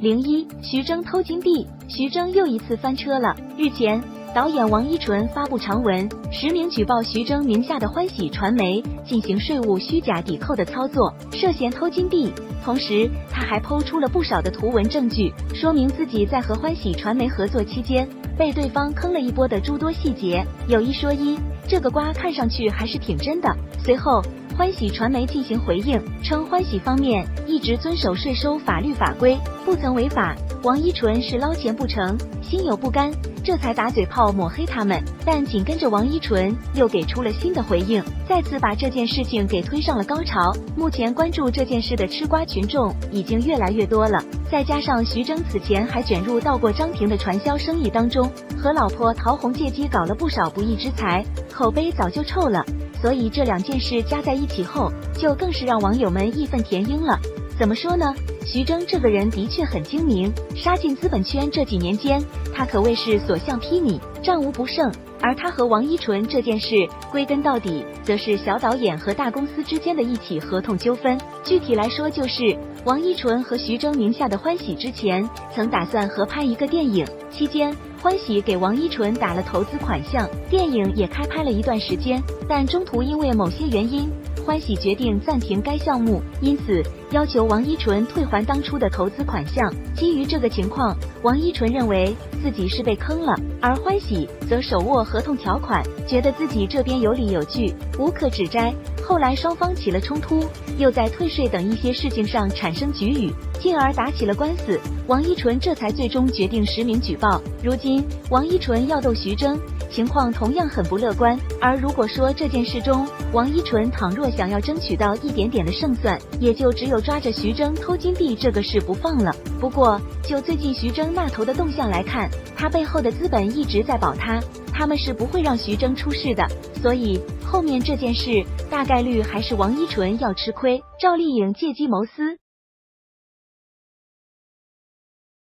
01徐峥偷金币，徐峥又一次翻车了。日前，导演王一淳发布长文，实名举报徐峥名下的欢喜传媒进行税务虚假抵扣的操作，涉嫌偷金币。同时，他还抛出了不少的图文证据，说明自己在和欢喜传媒合作期间被对方坑了一波的诸多细节。有一说一，这个瓜看上去还是挺真的。随后，欢喜传媒进行回应，称欢喜方面一直遵守税收法律法规，不曾违法。王一淳是捞钱不成，心有不甘，这才打嘴炮抹黑他们。但紧跟着王一淳又给出了新的回应，再次把这件事情给推上了高潮。目前关注这件事的吃瓜群众已经越来越多了，再加上徐峥此前还卷入到过张庭的传销生意当中，和老婆陶虹借机搞了不少不义之财，口碑早就臭了。所以这两件事加在一起后，就更是让网友们义愤填膺了。怎么说呢？徐峥这个人的确很精明，杀进资本圈这几年间，他可谓是所向披靡，战无不胜。而他和王一淳这件事，归根到底，则是小导演和大公司之间的一起合同纠纷。具体来说，就是王一淳和徐峥名下的欢喜之前曾打算合拍一个电影，期间欢喜给王一淳打了投资款项，电影也开拍了一段时间，但中途因为某些原因，欢喜决定暂停该项目，因此要求王一淳退还当初的投资款项。基于这个情况，王一淳认为自己是被坑了，而欢喜则手握合同条款，觉得自己这边有理有据，无可指摘。后来双方起了冲突，又在退税等一些事情上产生龃龉，进而打起了官司。王一淳这才最终决定实名举报。如今王一淳要斗徐峥，情况同样很不乐观。而如果说这件事中王一淳倘若想要争取到一点点的胜算，也就只有抓着徐峥偷金币这个事不放了。不过就最近徐峥那头的动向来看，他背后的资本一直在保他们是不会让徐峥出事的，所以后面这件事大概率还是王一淳要吃亏。赵丽颖借机谋私。